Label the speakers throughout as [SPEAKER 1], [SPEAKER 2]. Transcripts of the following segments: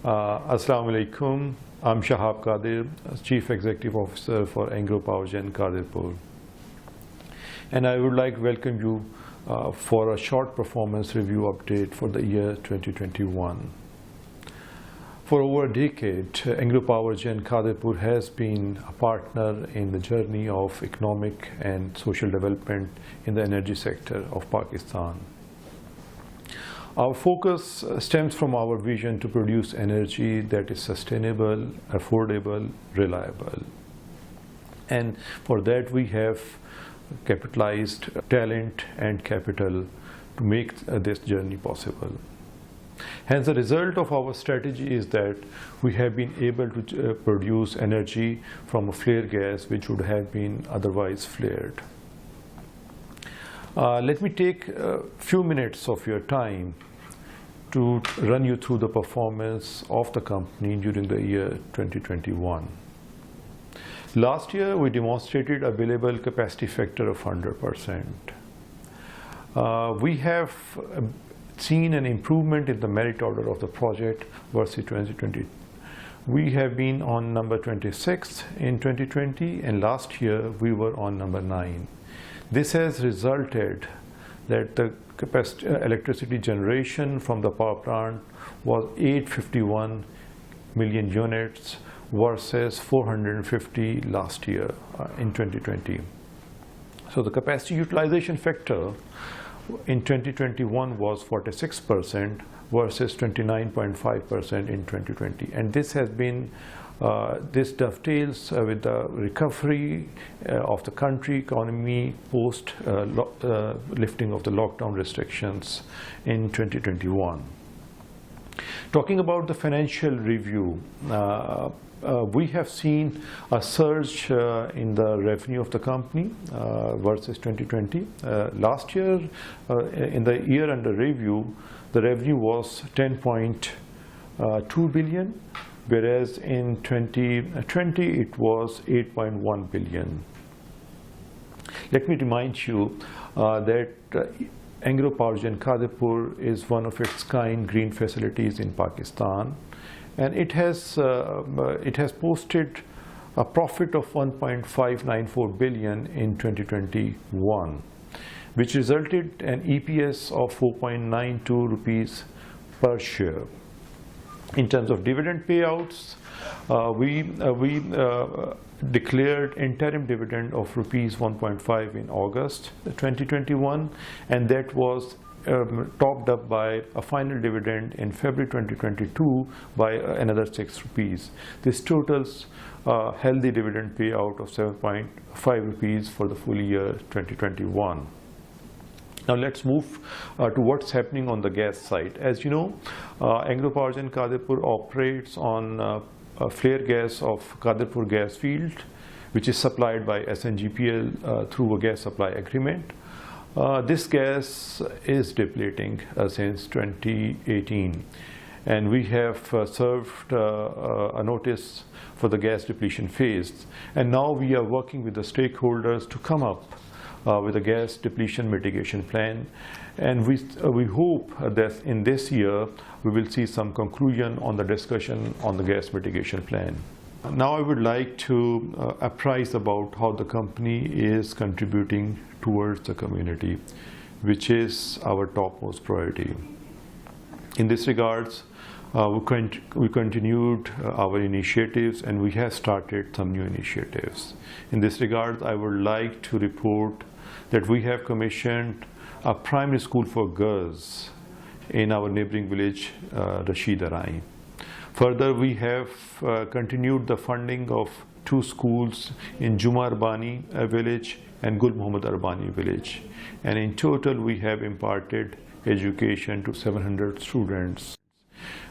[SPEAKER 1] Assalamu alaikum. I'm Shahab Qadir, Chief Executive Officer for Engro Powergen Qadirpur. And I would like to welcome you for a short performance review update for the year 2021. For over a decade, Engro Powergen Qadirpur has been a partner in the journey of economic and social development in the energy sector of Pakistan. Our focus stems from our vision to produce energy that is sustainable, affordable, reliable. And for that we have capitalized talent and capital to make this journey possible. Hence, the result of our strategy is that we have been able to produce energy from a flare gas which would have been otherwise flared. Let me take a few minutes of your time to run you through the performance of the company during the year 2021. Last year, we demonstrated a billable capacity factor of 100%. We have seen an improvement in the merit order of the project versus 2020. We have been on number 26 in 2020, and last year we were on number 9. This has resulted that the electricity generation from the power plant was 851 million units versus 450 last year in 2020. So the capacity utilization factor in 2021 was 46% versus 29.5% in 2020, and this has been this dovetails with the recovery of the country economy post lifting of the lockdown restrictions in 2021. Talking about the financial review, we have seen a surge in the revenue of the company versus 2020. Last year, in the year under review, the revenue was 10.2 billion. Whereas in 2020 it was 8.1 billion. Let me remind you that Engro Powergen Qadirpur is one of its kind green facilities in Pakistan, and it has posted a profit of 1.594 billion in 2021, which resulted in an EPS of 4.92 rupees per share. In terms of dividend payouts, we declared interim dividend of rupees 1.5 in August 2021, and that was topped up by a final dividend in February 2022 by another 6 rupees. This totals healthy dividend payout of 7.5 rupees for the full year 2021. Now let's move to what's happening on the gas side. As you know, Engro Powergen Qadirpur operates on a flare gas of Qadirpur gas field, which is supplied by SNGPL through a gas supply agreement. This gas is depleting since 2018, and we have served a notice for the gas depletion phase, and now we are working with the stakeholders to come up with a gas depletion mitigation plan, and we hope that in this year we will see some conclusion on the discussion on the gas mitigation plan. Now I would like to apprise about how the company is contributing towards the community, which is our topmost priority. In this regards, we continued our initiatives, and we have started some new initiatives. In this regard, I would like to report that we have commissioned a primary school for girls in our neighboring village, Rashida Rai. Further, we have continued the funding of 2 schools in Juma Arbani village and Gul Muhammad Arbani village. And in total, we have imparted education to 700 students,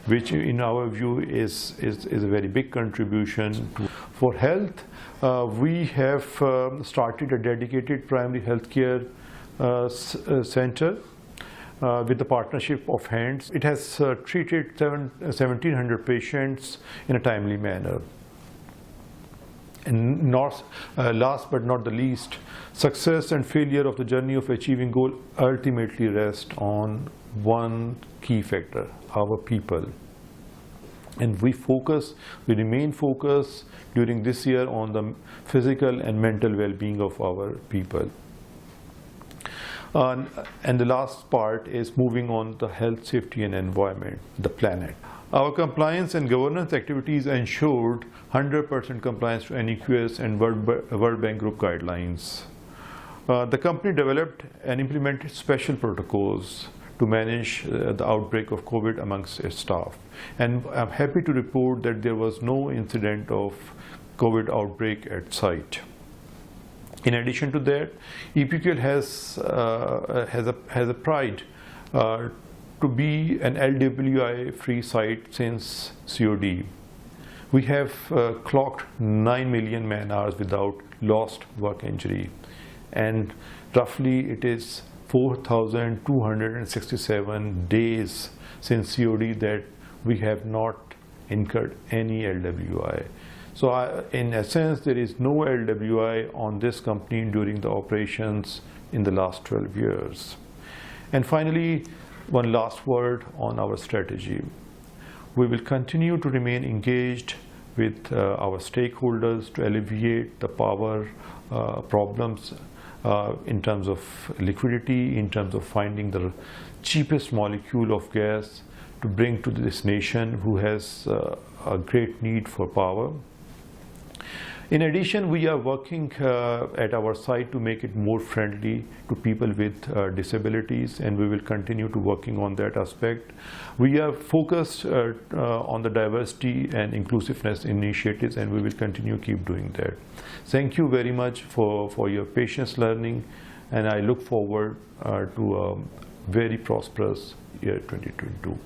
[SPEAKER 1] which in our view is a very big contribution. For health, we have started a dedicated primary health care center with the partnership of Hands. It has treated 1,700 patients in a timely manner. And last but not the least, success and failure of the journey of achieving goal ultimately rest on one key factor: our people. And we remain focused during this year on the physical and mental well-being of our people. And the last part is moving on to health, safety and environment, the planet. Our compliance and governance activities ensured 100% compliance to NEQS and World Bank Group guidelines. The company developed and implemented special protocols to manage the outbreak of COVID amongst its staff. And I'm happy to report that there was no incident of COVID outbreak at site. In addition to that, EPQL has a pride to be an LWI-free site since COD. We have clocked 9 million man-hours without lost work injury, and roughly it is 4,267 days since COD that we have not incurred any LWI. So in essence, there is no LWI on this company during the operations in the last 12 years. And finally, one last word on our strategy. We will continue to remain engaged with our stakeholders to alleviate the power problems in terms of liquidity, in terms of finding the cheapest molecule of gas to bring to this nation who has a great need for power. In addition, we are working at our site to make it more friendly to people with disabilities, and we will continue to working on that aspect. We are focused on the diversity and inclusiveness initiatives, and we will continue keep doing that. Thank you very much for your patience learning, and I look forward to a very prosperous year 2022.